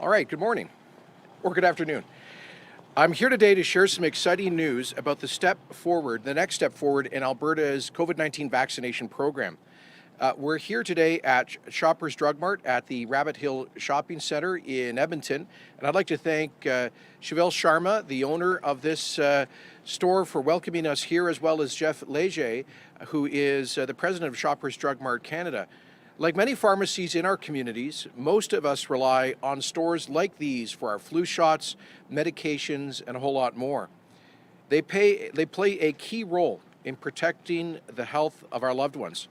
All right, good morning or good afternoon. I'm here today to share some exciting news about the next step forward in Alberta's COVID-19 vaccination program. We're here today at Shoppers Drug Mart at the Rabbit Hill Shopping Centre in Edmonton, and I'd like to thank Chevelle Sharma, the owner of this store, for welcoming us here, as well as Jeff Leger, who is the president of Shoppers Drug Mart Canada. Like many pharmacies in our communities, most of us rely on stores like these for our flu shots, medications, and a whole lot more. They play a key role in protecting the health of our loved ones.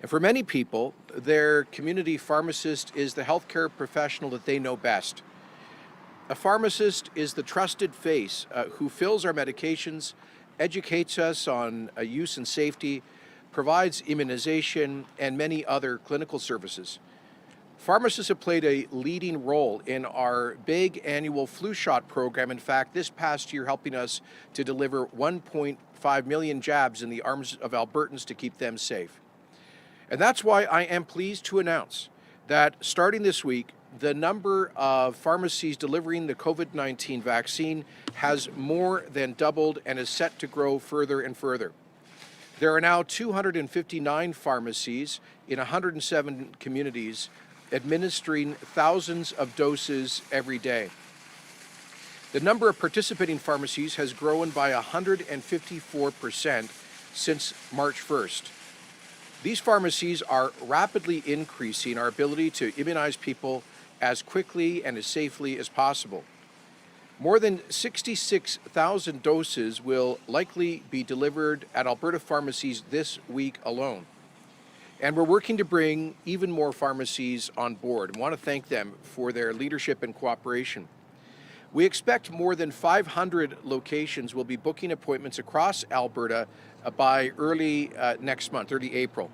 And for many people, their community pharmacist is the healthcare professional that they know best. A pharmacist is the trusted face who fills our medications, educates us on use and safety, provides immunization, and many other clinical services. Pharmacists have played a leading role in our big annual flu shot program. In fact, this past year helping us to deliver 1.5 million jabs in the arms of Albertans to keep them safe. And that's why I am pleased to announce that starting this week, the number of pharmacies delivering the COVID-19 vaccine has more than doubled and is set to grow further and further. There are now 259 pharmacies in 107 communities administering thousands of doses every day. The number of participating pharmacies has grown by 154% since March 1st. These pharmacies are rapidly increasing our ability to immunize people as quickly and as safely as possible. More than 66,000 doses will likely be delivered at Alberta pharmacies this week alone. And we're working to bring even more pharmacies on board. I want to thank them for their leadership and cooperation. We expect more than 500 locations will be booking appointments across Alberta by early next month, early April.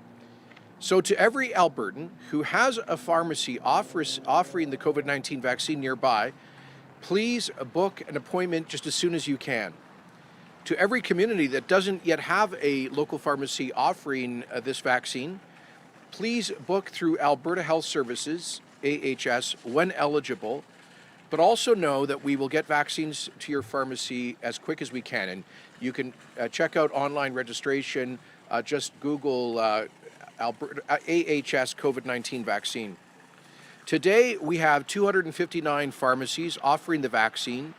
So to every Albertan who has a pharmacy offering the COVID-19 vaccine nearby, please book an appointment just as soon as you can. To every community that doesn't yet have a local pharmacy offering this vaccine, please book through Alberta Health Services, AHS, when eligible, but also know that we will get vaccines to your pharmacy as quick as we can. And you can check out online registration, just Google Alberta AHS COVID-19 vaccine. Today, we have 259 pharmacies offering the vaccine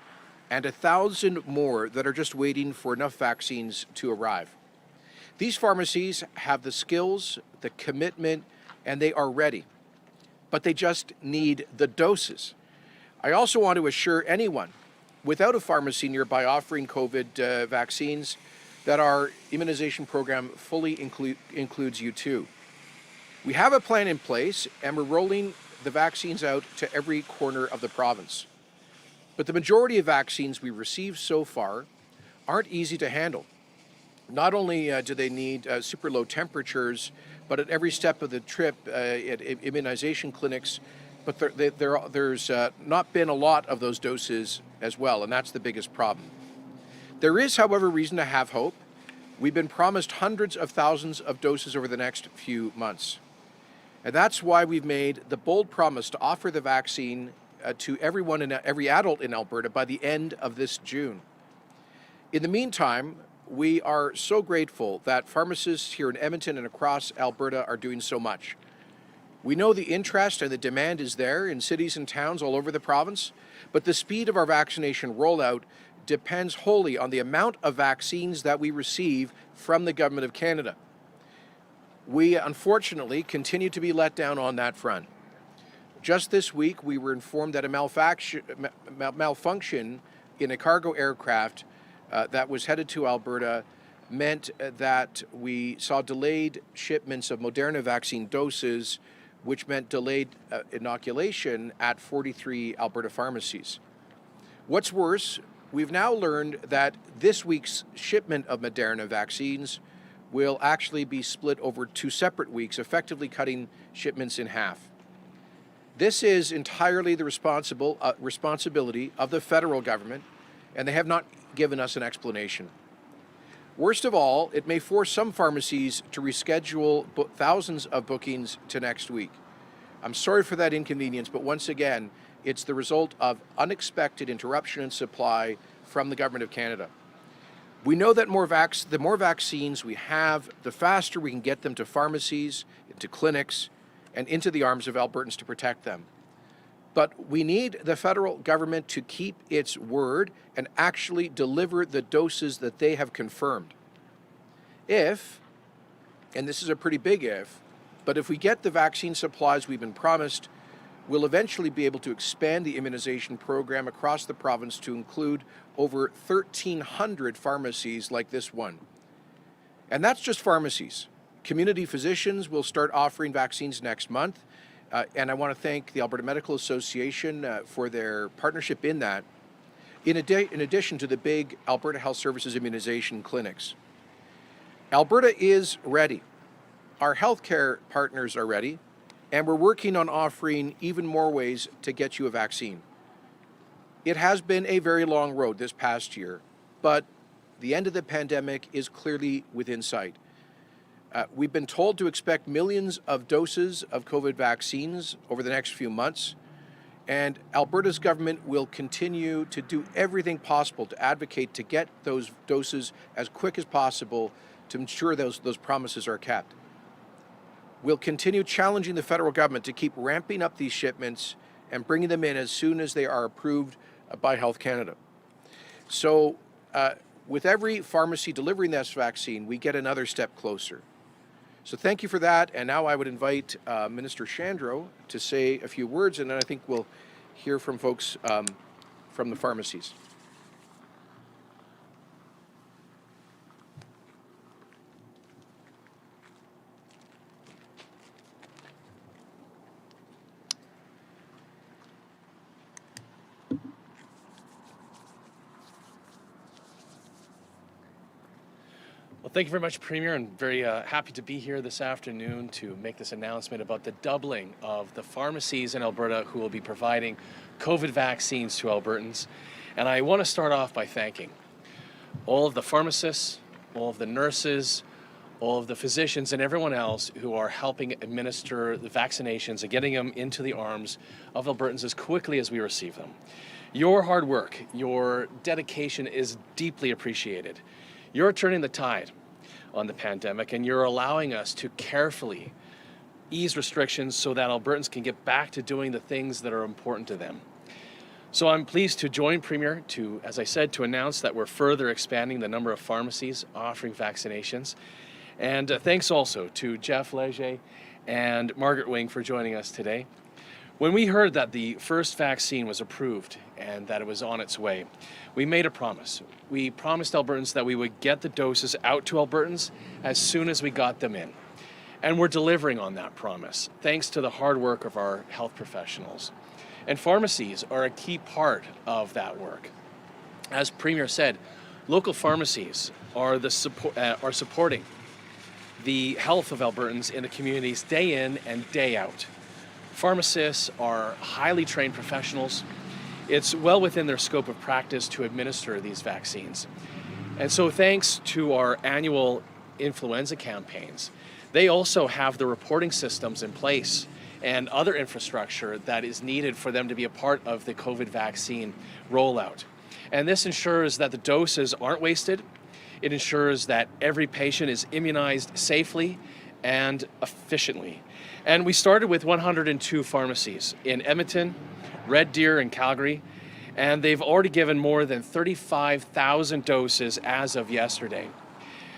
and 1,000 more that are just waiting for enough vaccines to arrive. These pharmacies have the skills, the commitment, and they are ready, but they just need the doses. I also want to assure anyone without a pharmacy nearby offering COVID vaccines that our immunization program fully includes you too. We have a plan in place, and we're rolling the vaccines out to every corner of the province. But the majority of vaccines we received so far aren't easy to handle. Not only do they need super low temperatures, but at every step of the trip at immunization clinics, but there's not been a lot of those doses as well, and that's the biggest problem. There is, however, reason to have hope. We've been promised hundreds of thousands of doses over the next few months. And that's why we've made the bold promise to offer the vaccine to every adult in Alberta by the end of this June. In the meantime, we are so grateful that pharmacists here in Edmonton and across Alberta are doing so much. We know the interest and the demand is there in cities and towns all over the province, but the speed of our vaccination rollout depends wholly on the amount of vaccines that we receive from the Government of Canada. We, unfortunately, continue to be let down on that front. Just this week, we were informed that a malfunction in a cargo aircraft that was headed to Alberta meant that we saw delayed shipments of Moderna vaccine doses, which meant delayed inoculation at 43 Alberta pharmacies. What's worse, we've now learned that this week's shipment of Moderna vaccines will actually be split over 2 separate weeks, effectively cutting shipments in half. This is entirely the responsibility of the federal government, and they have not given us an explanation. Worst of all, it may force some pharmacies to reschedule thousands of bookings to next week. I'm sorry for that inconvenience, but once again, It's the result of unexpected interruption in supply from the Government of Canada. We know that the more vaccines we have, the faster we can get them to pharmacies, into clinics, and into the arms of Albertans to protect them. But we need the federal government to keep its word and actually deliver the doses that they have confirmed. If, and this is a pretty big if, but if we get the vaccine supplies we've been promised, we'll eventually be able to expand the immunization program across the province to include over 1,300 pharmacies like this one. And that's just pharmacies. Community physicians will start offering vaccines next month. And I want to thank the Alberta Medical Association for their partnership in that, in addition to the big Alberta Health Services immunization clinics. Alberta is ready. Our healthcare partners are ready, and we're working on offering even more ways to get you a vaccine. It has been a very long road this past year, but the end of the pandemic is clearly within sight. We've been told to expect millions of doses of COVID vaccines over the next few months, and Alberta's government will continue to do everything possible to advocate to get those doses as quick as possible to ensure those promises are kept. We'll continue challenging the federal government to keep ramping up these shipments and bringing them in as soon as they are approved by Health Canada. So with every pharmacy delivering this vaccine, we get another step closer. So thank you for that, and now I would invite Minister Shandro to say a few words, and then I think we'll hear from folks from the pharmacies. Well, thank you very much, Premier. I'm very happy to be here this afternoon to make this announcement about the doubling of the pharmacies in Alberta who will be providing COVID vaccines to Albertans. And I want to start off by thanking all of the pharmacists, all of the nurses, all of the physicians, and everyone else who are helping administer the vaccinations and getting them into the arms of Albertans as quickly as we receive them. Your hard work, your dedication is deeply appreciated. You're turning the tide on the pandemic, and you're allowing us to carefully ease restrictions so that Albertans can get back to doing the things that are important to them. So I'm pleased to join Premier to, as I said, to announce that we're further expanding the number of pharmacies offering vaccinations. And thanks also to Jeff Leger and Margaret Wing for joining us today. When we heard that the first vaccine was approved and that it was on its way, we made a promise. We promised Albertans that we would get the doses out to Albertans as soon as we got them in. And we're delivering on that promise, thanks to the hard work of our health professionals. And pharmacies are a key part of that work. As Premier said, local pharmacies are supporting the health of Albertans in the communities day in and day out. Pharmacists are highly trained professionals. It's well within their scope of practice to administer these vaccines. And so thanks to our annual influenza campaigns, they also have the reporting systems in place and other infrastructure that is needed for them to be a part of the COVID vaccine rollout. And this ensures that the doses aren't wasted. It ensures that every patient is immunized safely and efficiently. And we started with 102 pharmacies in Edmonton, Red Deer, and Calgary, and they've already given more than 35,000 doses as of yesterday.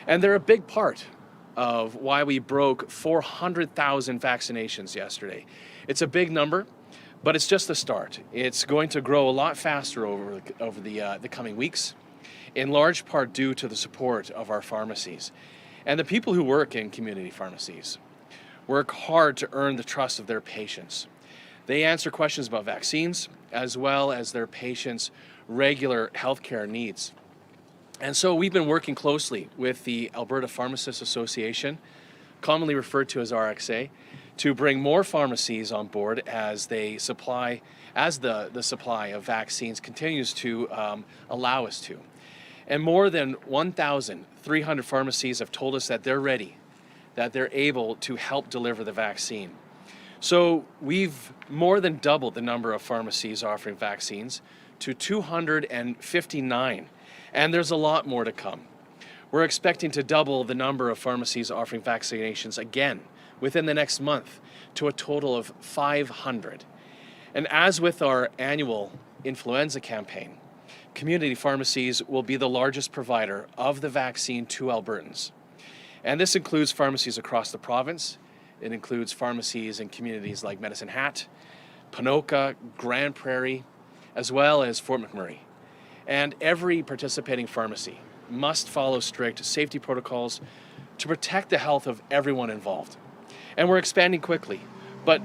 And they're a big part of why we broke 400,000 vaccinations yesterday. It's a big number, but it's just the start. It's going to grow a lot faster over the coming weeks, in large part due to the support of our pharmacies. And the people who work in community pharmacies work hard to earn the trust of their patients. They answer questions about vaccines, as well as their patients' regular healthcare needs. And so we've been working closely with the Alberta Pharmacists Association, commonly referred to as RXA, to bring more pharmacies on board as the supply of vaccines continues to allow us to. And more than 1,300 pharmacies have told us that they're ready, that they're able to help deliver the vaccine. So we've more than doubled the number of pharmacies offering vaccines to 259, and there's a lot more to come. We're expecting to double the number of pharmacies offering vaccinations again within the next month to a total of 500. And as with our annual influenza campaign, community pharmacies will be the largest provider of the vaccine to Albertans. And this includes pharmacies across the province. It includes pharmacies in communities like Medicine Hat, Ponoka, Grand Prairie, as well as Fort McMurray. And every participating pharmacy must follow strict safety protocols to protect the health of everyone involved. And we're expanding quickly, but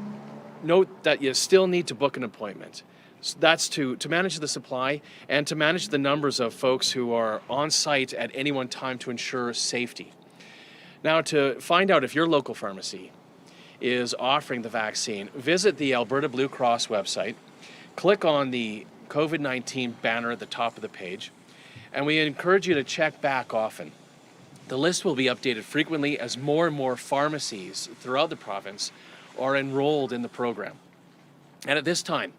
note that you still need to book an appointment. So that's to manage the supply and to manage the numbers of folks who are on site at any one time to ensure safety. Now, to find out if your local pharmacy is offering the vaccine, visit the Alberta Blue Cross website, click on the COVID-19 banner at the top of the page, and we encourage you to check back often. The list will be updated frequently as more and more pharmacies throughout the province are enrolled in the program. And at this time,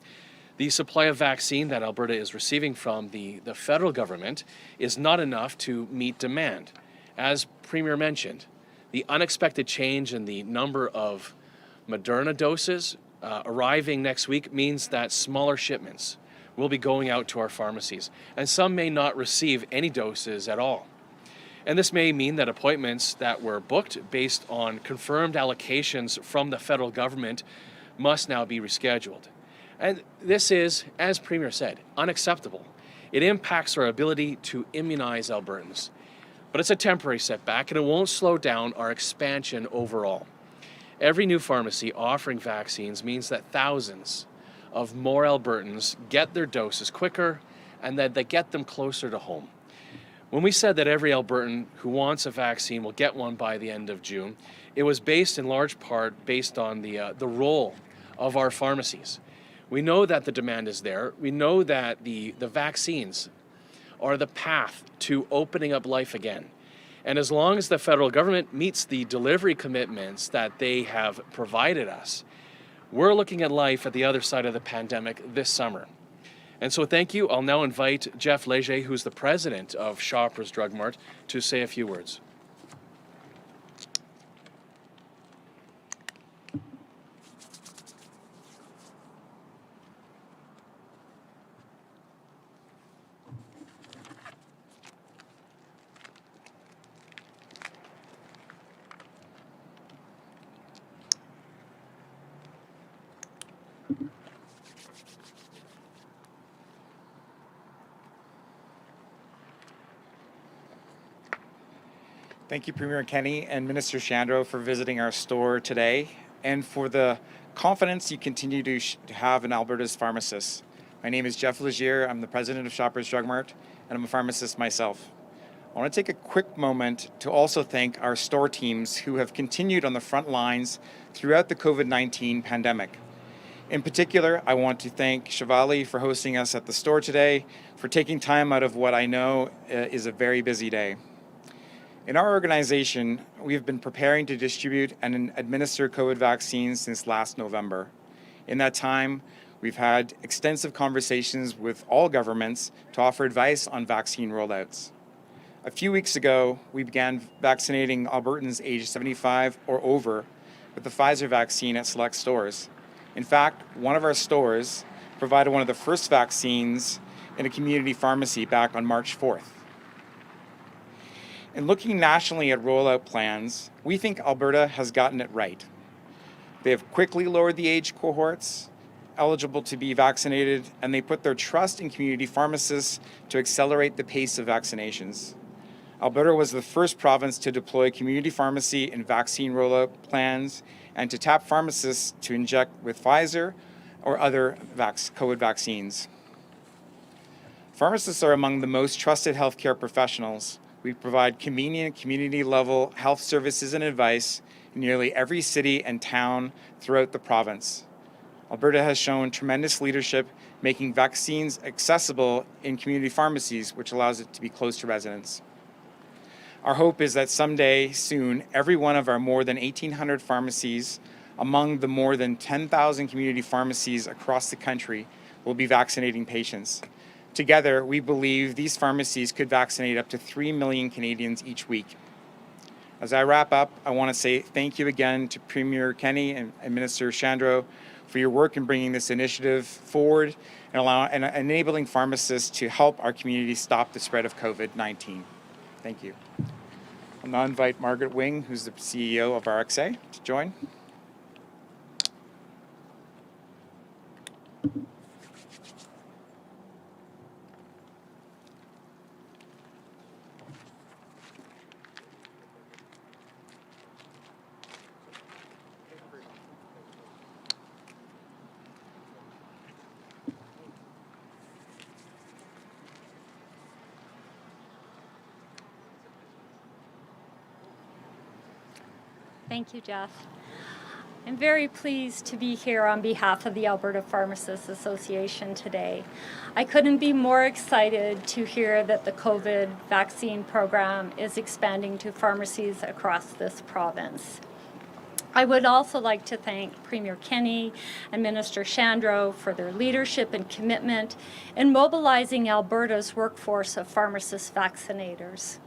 the supply of vaccine that Alberta is receiving from the federal government is not enough to meet demand. As Premier mentioned, the unexpected change in the number of Moderna doses arriving next week means that smaller shipments will be going out to our pharmacies, and some may not receive any doses at all. And this may mean that appointments that were booked based on confirmed allocations from the federal government must now be rescheduled. And this is, as Premier said, unacceptable. It impacts our ability to immunize Albertans. But it's a temporary setback, and it won't slow down our expansion overall. Every new pharmacy offering vaccines means that thousands of more Albertans get their doses quicker and that they get them closer to home. When we said that every Albertan who wants a vaccine will get one by the end of June, it was based in large part on the role of our pharmacies. We know that the demand is there. We know that the vaccines are the path to opening up life again. And as long as the federal government meets the delivery commitments that they have provided us, we're looking at life at the other side of the pandemic this summer. And so thank you. I'll now invite Jeff Leger, who's the president of Shoppers Drug Mart, to say a few words. Thank you, Premier Kenny and Minister Shandro, for visiting our store today and for the confidence you continue to have in Alberta's pharmacists. My name is Jeff Legier. I'm the president of Shoppers Drug Mart, and I'm a pharmacist myself. I want to take a quick moment to also thank our store teams who have continued on the front lines throughout the COVID-19 pandemic. In particular, I want to thank Shivali for hosting us at the store today, for taking time out of what I know is a very busy day. In our organization, we have been preparing to distribute and administer COVID vaccines since last November. In that time, we've had extensive conversations with all governments to offer advice on vaccine rollouts. A few weeks ago, we began vaccinating Albertans aged 75 or over with the Pfizer vaccine at select stores. In fact, one of our stores provided one of the first vaccines in a community pharmacy back on March 4th. In looking nationally at rollout plans, we think Alberta has gotten it right. They have quickly lowered the age cohorts eligible to be vaccinated, and they put their trust in community pharmacists to accelerate the pace of vaccinations. Alberta was the first province to deploy community pharmacy and vaccine rollout plans and to tap pharmacists to inject with Pfizer or other COVID vaccines. Pharmacists are among the most trusted healthcare professionals. We provide convenient community-level health services and advice in nearly every city and town throughout the province. Alberta has shown tremendous leadership making vaccines accessible in community pharmacies, which allows it to be close to residents. Our hope is that someday soon, every one of our more than 1,800 pharmacies among the more than 10,000 community pharmacies across the country will be vaccinating patients. Together, we believe these pharmacies could vaccinate up to 3 million Canadians each week. As I wrap up, I want to say thank you again to Premier Kenney and Minister Shandro for your work in bringing this initiative forward and enabling pharmacists to help our community stop the spread of COVID-19. Thank you. I'll now invite Margaret Wing, who's the CEO of RXA, to join. Thank you, Jeff. I'm very pleased to be here on behalf of the Alberta Pharmacists Association today. I couldn't be more excited to hear that the COVID vaccine program is expanding to pharmacies across this province. I would also like to thank Premier Kenney and Minister Shandro for their leadership and commitment in mobilizing Alberta's workforce of pharmacist vaccinators.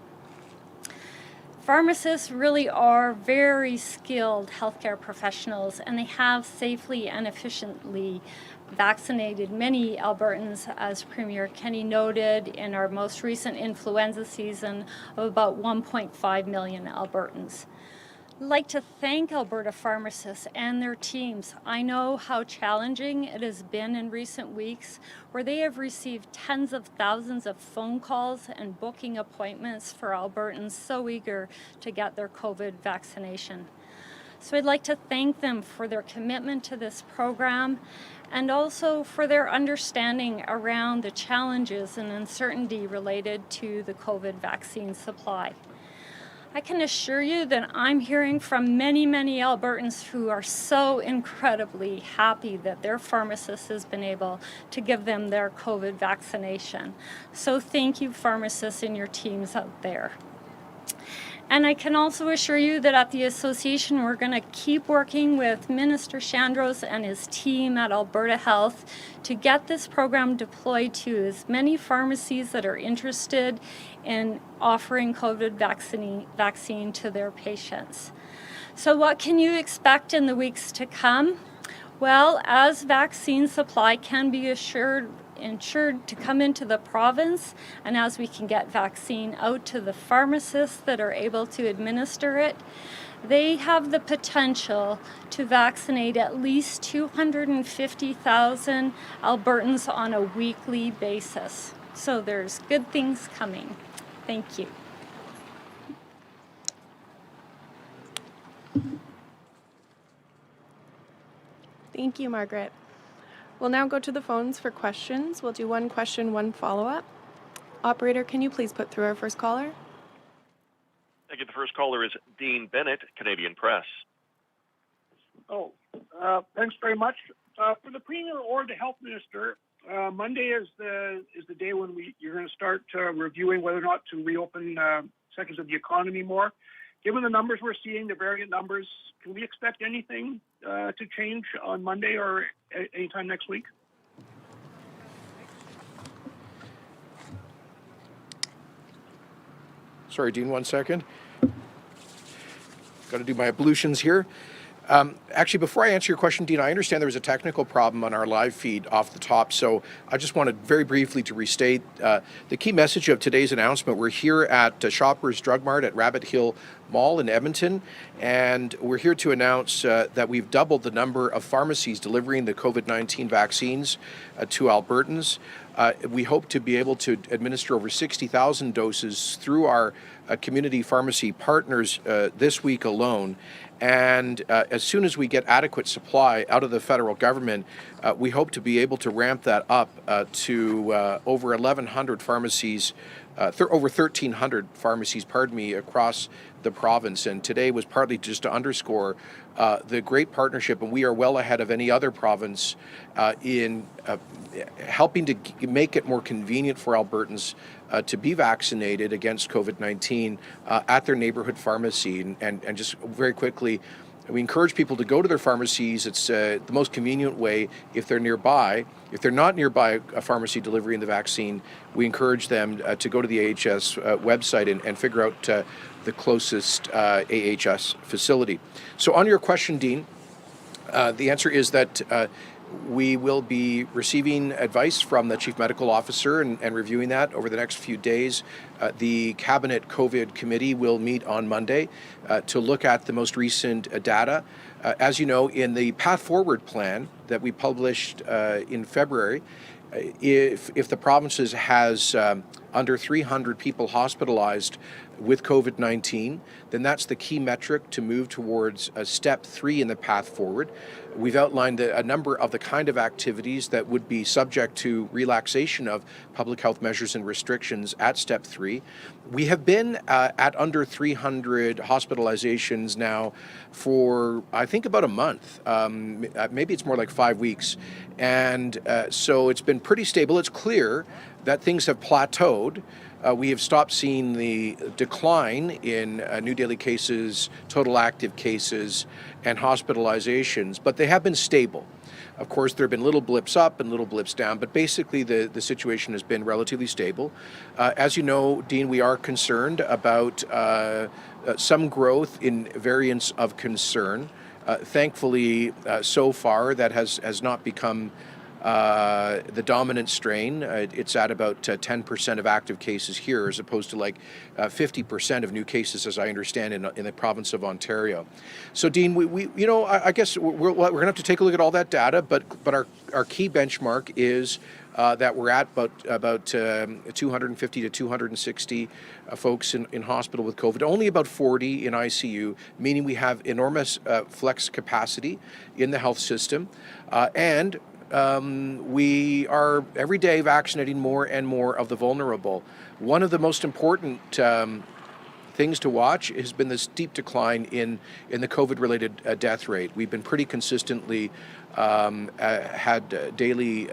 Pharmacists really are very skilled healthcare professionals, and they have safely and efficiently vaccinated many Albertans, as Premier Kenney noted, in our most recent influenza season of about 1.5 million Albertans. I'd like to thank Alberta pharmacists and their teams. I know how challenging it has been in recent weeks, where they have received tens of thousands of phone calls and booking appointments for Albertans so eager to get their COVID vaccination. So I'd like to thank them for their commitment to this program and also for their understanding around the challenges and uncertainty related to the COVID vaccine supply. I can assure you that I'm hearing from many, many Albertans who are so incredibly happy that their pharmacist has been able to give them their COVID vaccination. So thank you, pharmacists and your teams out there. And I can also assure you that at the association, we're going to keep working with Minister Shandros and his team at Alberta Health to get this program deployed to as many pharmacies that are interested in offering COVID vaccine to their patients. So what can you expect in the weeks to come? Well, as vaccine supply can be ensured to come into the province, and as we can get vaccine out to the pharmacists that are able to administer it, they have the potential to vaccinate at least 250,000 Albertans on a weekly basis. So there's good things coming. Thank you. Thank you, Margaret. We'll now go to the phones for questions. We'll do one question, one follow-up. Operator, can you please put through our first caller? Thank you. The first caller is Dean Bennett, Canadian Press. Thanks very much. For the Premier or the Health Minister, Monday is the day when you're going to start reviewing whether or not to reopen sectors of the economy more. Given the numbers we're seeing, the variant numbers, can we expect anything to change on Monday or anytime next week? Sorry, Dean, 1 second. Got to do my ablutions here. Actually, before I answer your question, Dean, I understand there was a technical problem on our live feed off the top, so I just wanted very briefly to restate the key message of today's announcement. We're here at Shoppers Drug Mart at Rabbit Hill Mall in Edmonton, and we're here to announce that we've doubled the number of pharmacies delivering the COVID-19 vaccines to Albertans. We hope to be able to administer over 60,000 doses through our community pharmacy partners this week alone. And as soon as we get adequate supply out of the federal government, we hope to be able to ramp that up to over 1,100 pharmacies, over 1,300 pharmacies, across the province. And today was partly just to underscore the great partnership, and we are well ahead of any other province in helping to make it more convenient for Albertans to be vaccinated against COVID-19 at their neighborhood pharmacy. And just very quickly, We encourage people to go to their pharmacies. It's the most convenient way if they're nearby. If they're not nearby a pharmacy delivering the vaccine, we encourage them to go to the AHS website and figure out the closest AHS facility. So on your question, Dean, the answer is that we will be receiving advice from the Chief Medical Officer and reviewing that over the next few days. The Cabinet COVID Committee will meet on Monday to look at the most recent data. As you know, in the Path Forward plan that we published in February, if the provinces has under 300 people hospitalized with COVID-19, then that's the key metric to move towards step 3 in the path forward. We've outlined a number of the kind of activities that would be subject to relaxation of public health measures and restrictions at step 3. We have been at under 300 hospitalizations now for, I think, about a month. Maybe it's more like 5 weeks. And so it's been pretty stable. It's clear that things have plateaued. We have stopped seeing the decline in new daily cases, total active cases, and hospitalizations, but they have been stable. Of course, there have been little blips up and little blips down, but basically the situation has been relatively stable. As you know, Dean, we are concerned about some growth in variants of concern. Thankfully, so far, that has not become the dominant strain. It's at about 10% of active cases here, as opposed to like 50% of new cases, as I understand, in the province of Ontario. So, Dean, we you know, I guess we're going to have to take a look at all that data, but our key benchmark is that we're at about 250 to 260 folks in hospital with COVID, only about 40 in ICU, meaning we have enormous flex capacity in the health system, and we are every day vaccinating more and more of the vulnerable. One of the most important things to watch has been the steep decline in the COVID-related death rate. We've been pretty consistently had daily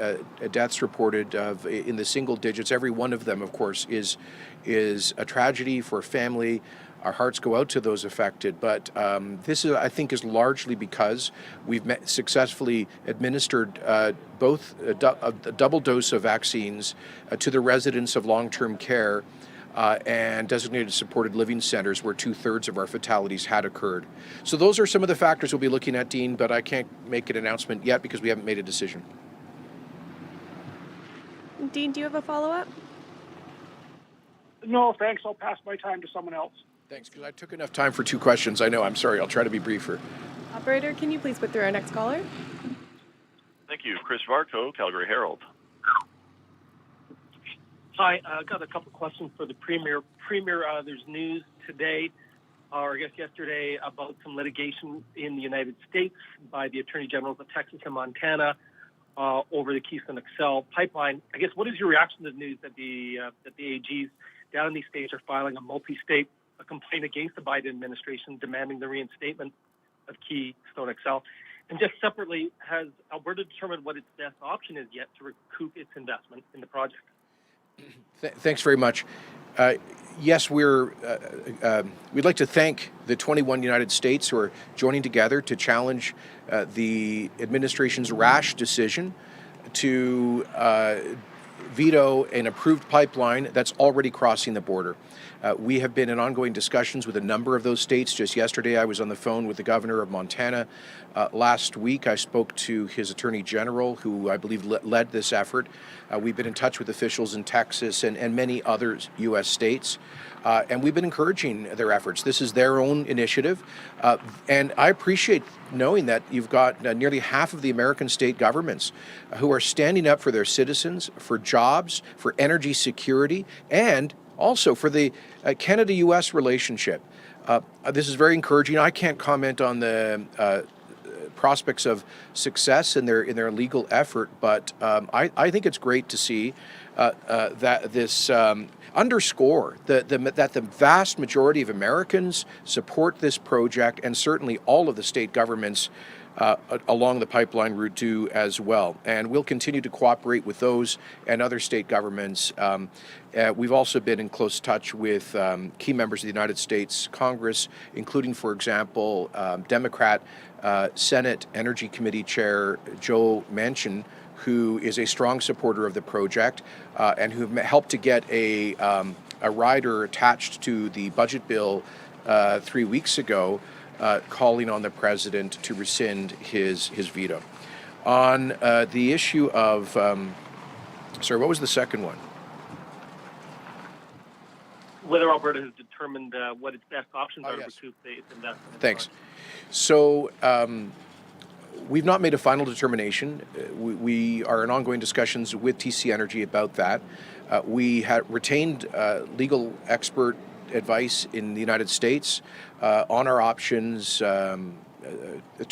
deaths reported in the single digits. Every one of them, of course, is a tragedy for a family. Our hearts go out to those affected, but this is, I think, is largely because we've successfully administered both a double dose of vaccines to the residents of long-term care and designated supported living centers where 2/3 of our fatalities had occurred. So those are some of the factors we'll be looking at, Dean, but I can't make an announcement yet because we haven't made a decision. Dean, do you have a follow-up? No, thanks. I'll pass my time to someone else. Thanks, because I took enough time for 2 questions. I know, I'm sorry. I'll try to be briefer. Operator, can you please put through our next caller? Thank you. Chris Varco, Calgary Herald. Hi, I got a couple questions for the Premier. Premier, there's news today, or I guess yesterday, about some litigation in the United States by the Attorney Generals of Texas and Montana over the Keystone XL pipeline. I guess, what is your reaction to the news that the AGs down in these states are filing a multi-state complaint against the Biden administration demanding the reinstatement of Keystone XL? And just separately, has Alberta determined what its best option is yet to recoup its investment in the project? Thanks very much. Yes, we'd like to thank the 21 United States who are joining together to challenge the administration's rash decision to veto an approved pipeline that's already crossing the border. We have been in ongoing discussions with a number of those states. Just yesterday, I was on the phone with the governor of Montana. Last week, I spoke to his attorney general, who I believe led this effort. We've been in touch with officials in Texas and many other U.S. states. And we've been encouraging their efforts. This is their own initiative. And I appreciate knowing that you've got nearly half of the American state governments who are standing up for their citizens, for jobs, for energy security, and also for the Canada-U.S. relationship. This is very encouraging. I can't comment on the prospects of success in their legal effort, but I think it's great to see that this underscore that the vast majority of Americans support this project, and certainly all of the state governments along the pipeline route do as well. And we'll continue to cooperate with those and other state governments. We've also been in close touch with key members of the United States Congress, including, for example, Democrat Senate Energy Committee Chair Joe Manchin, who is a strong supporter of the project and who helped to get a rider attached to the budget bill 3 weeks ago, calling on the president to rescind his veto. On the issue of, sorry, what was the second one? Whether Alberta has determined what its best options are yes. to recoup its investment. Thanks. So we've not made a final determination. We are in ongoing discussions with TC Energy about that. We had retained legal expert advice in the United States on our options 2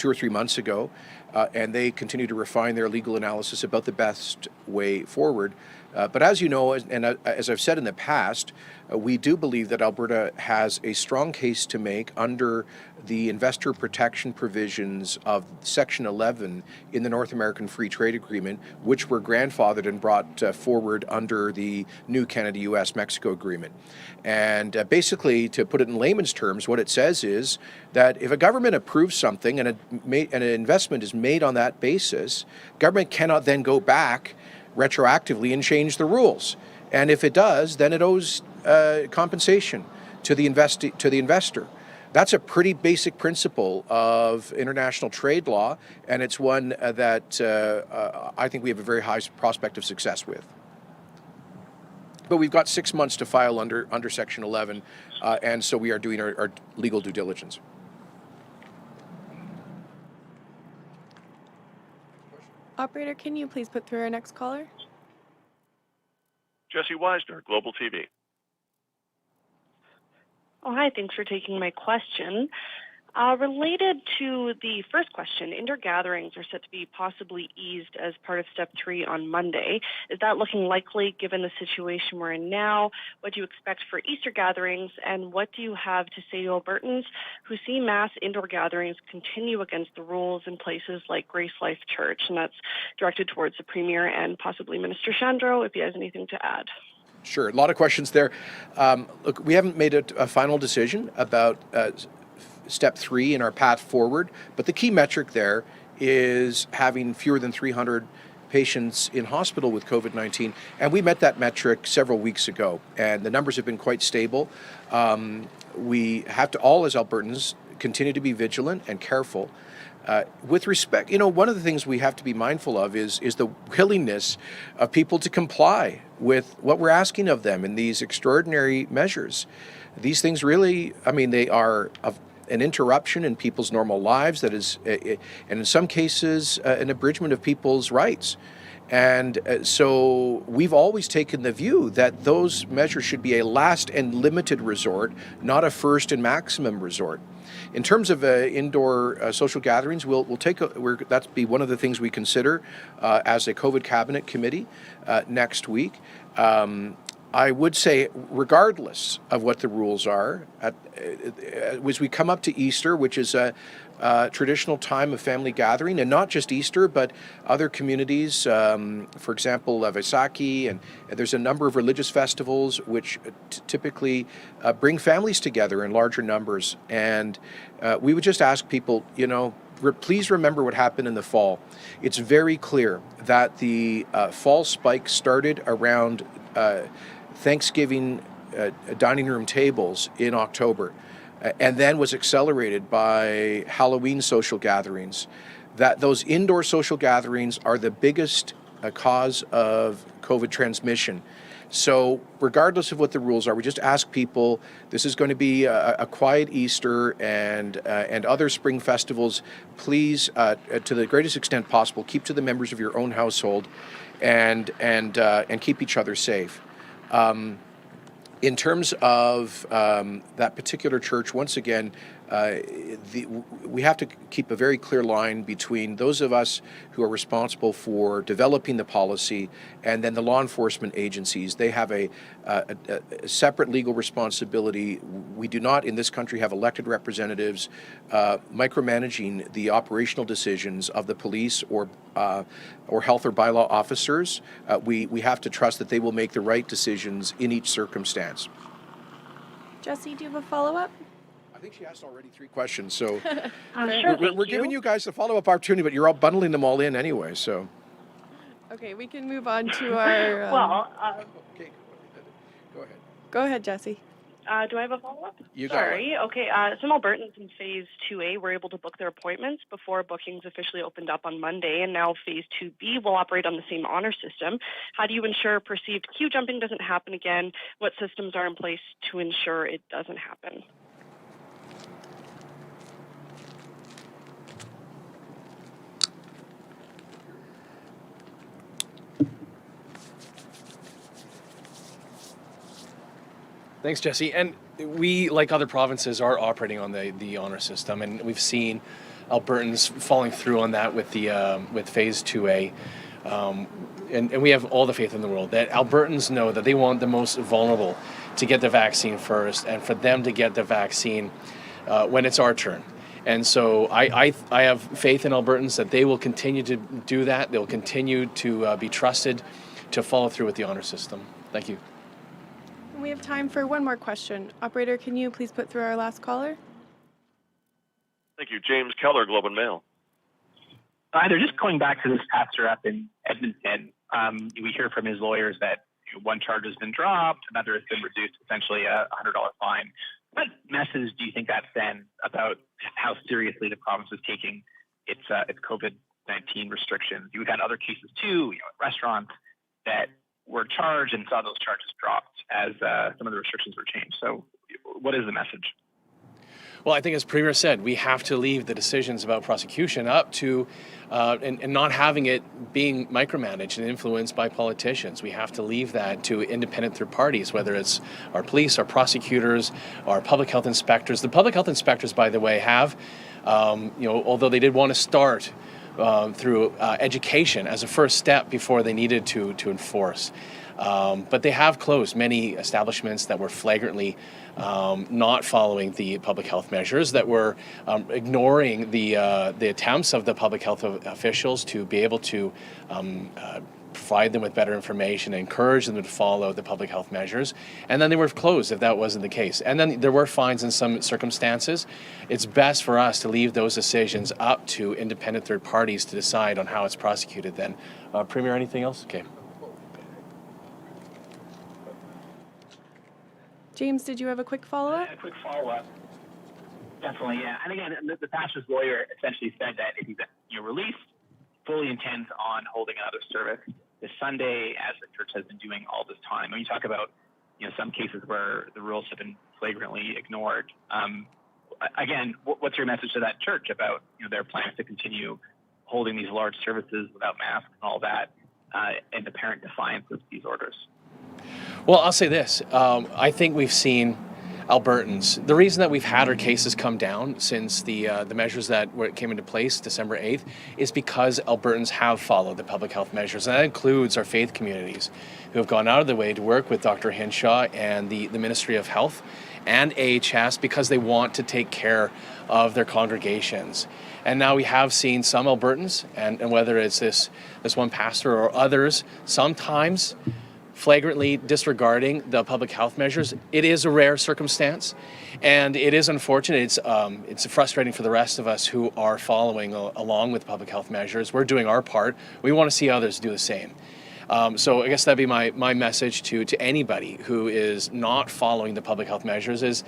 or 3 months ago, and they continue to refine their legal analysis about the best way forward. But as you know, and as I've said in the past, we do believe that Alberta has a strong case to make under the investor protection provisions of Section 11 in the North American Free Trade Agreement, which were grandfathered and brought forward under the new Canada-US-Mexico Agreement. And basically, to put it in layman's terms, what it says is that if a government approves something and an investment is made on that basis, government cannot then go back retroactively and change the rules. And if it does, then it owes compensation to the investor. That's a pretty basic principle of international trade law, and it's one that I think we have a very high prospect of success with. But we've got 6 months to file under Section 11, and so we are doing our legal due diligence. Operator, can you please put through our next caller? Jesse Weisner, Global TV. Oh, hi. Thanks for taking my question. Related to the first question, indoor gatherings are set to be possibly eased as part of Step 3 on Monday. Is that looking likely given the situation we're in now? What do you expect for Easter gatherings? And what do you have to say to Albertans who see mass indoor gatherings continue against the rules in places like Grace Life Church? And that's directed towards the Premier and possibly Minister Shandro, if he has anything to add. Sure. A lot of questions there. Look, we haven't made a final decision about Step 3 in our path forward, but the key metric there is having fewer than 300 patients in hospital with COVID-19, and we met that metric several weeks ago, and the numbers have been quite stable. We have to all, as Albertans, continue to be vigilant and careful. With respect, one of the things we have to be mindful of is the willingness of people to comply with what we're asking of them in these extraordinary measures. These things really, they are an interruption in people's normal lives that is, and in some cases, an abridgment of people's rights. And so we've always taken the view that those measures should be a last and limited resort, not a first and maximum resort. In terms of indoor social gatherings, that's be one of the things we consider as a COVID cabinet committee next week. I would say, regardless of what the rules are, as we come up to Easter, which is a traditional time of family gathering, and not just Easter, but other communities, for example, Vaisakhi, and there's a number of religious festivals which typically bring families together in larger numbers. And we would just ask people, please remember what happened in the fall. It's very clear that the fall spike started around Thanksgiving dining room tables in October, and then was accelerated by Halloween social gatherings. That those indoor social gatherings are the biggest cause of COVID transmission. So regardless of what the rules are, we just ask people, this is going to be a quiet Easter and other spring festivals. Please, to the greatest extent possible, keep to the members of your own household and keep each other safe. In terms of that particular church, once again, we have to keep a very clear line between those of us who are responsible for developing the policy and then the law enforcement agencies. They have a separate legal responsibility. We do not in this country have elected representatives micromanaging the operational decisions of the police or health or bylaw officers. We have to trust that they will make the right decisions in each circumstance. Jesse, do you have a follow-up? I think she asked already 3 questions, so Sure, we're giving you guys a follow-up opportunity, but you're all bundling them all in anyway, so. Okay, we can move on to our... Okay, go ahead. Go ahead, Jesse. Do I have a follow-up? You got Sorry. Okay. Some Albertans in Phase 2A were able to book their appointments before bookings officially opened up on Monday, and now Phase 2B will operate on the same honor system. How do you ensure perceived queue jumping doesn't happen again? What systems are in place to ensure it doesn't happen? Thanks, Jesse. And we, like other provinces, are operating on the honor system, and we've seen Albertans falling through on that with Phase 2A. And we have all the faith in the world that Albertans know that they want the most vulnerable to get the vaccine first, and for them to get the vaccine when it's our turn. And so I have faith in Albertans that they will continue to do that. They'll continue to be trusted to follow through with the honor system. Thank you. We have time for one more question. Operator, can you please put through our last caller? Thank you. James Keller, Globe and Mail. Hi there. Just going back to this pastor up in Edmonton, we hear from his lawyers that one charge has been dropped, another has been reduced, essentially a $100 fine. What message do you think that sends about how seriously the province is taking its COVID-19 restrictions? We've had other cases too, restaurants that were charged and saw those charges dropped as some of the restrictions were changed. So what is the message? Well, I think as Premier said, we have to leave the decisions about prosecution up to, and not having it being micromanaged and influenced by politicians. We have to leave that to independent third parties, whether it's our police, our prosecutors, our public health inspectors. The public health inspectors, by the way, have, although they did want to start through education as a first step before they needed to enforce. But they have closed many establishments that were flagrantly not following the public health measures, that were ignoring the attempts of the public health officials to be able to provide them with better information, encourage them to follow the public health measures, and then they were closed if that wasn't the case. And then there were fines in some circumstances. It's best for us to leave those decisions up to independent third parties to decide on how it's prosecuted then. Premier, anything else? Okay. James, did you have a quick follow-up? A quick follow-up. Definitely, yeah. And again, the pastor's lawyer essentially said that if he's released, fully intends on holding another service this Sunday, as the church has been doing all this time. When you talk about some cases where the rules have been flagrantly ignored, again, what's your message to that church about their plans to continue holding these large services without masks and all that, and apparent defiance of these orders? Well, I'll say this. I think we've seen Albertans. The reason that we've had our cases come down since the measures that came into place December 8th is because Albertans have followed the public health measures. And that includes our faith communities who have gone out of the way to work with Dr. Hinshaw and the Ministry of Health and AHS because they want to take care of their congregations. And now we have seen some Albertans, and whether it's this one pastor or others, sometimes flagrantly disregarding the public health measures. It is a rare circumstance, and it is unfortunate. It's frustrating for the rest of us who are following along with public health measures. We're doing our part. We want to see others do the same. So I guess that'd be my message to anybody who is not following the public health measures is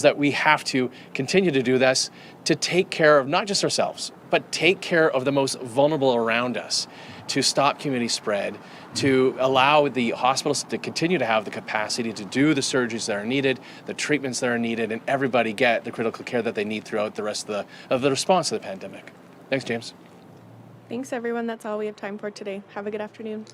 that we have to continue to do this to take care of not just ourselves, but take care of the most vulnerable around us, to stop community spread, to allow the hospitals to continue to have the capacity to do the surgeries that are needed, the treatments that are needed, and everybody get the critical care that they need throughout the rest of the response to the pandemic. Thanks, James. Thanks, everyone. That's all we have time for today. Have a good afternoon.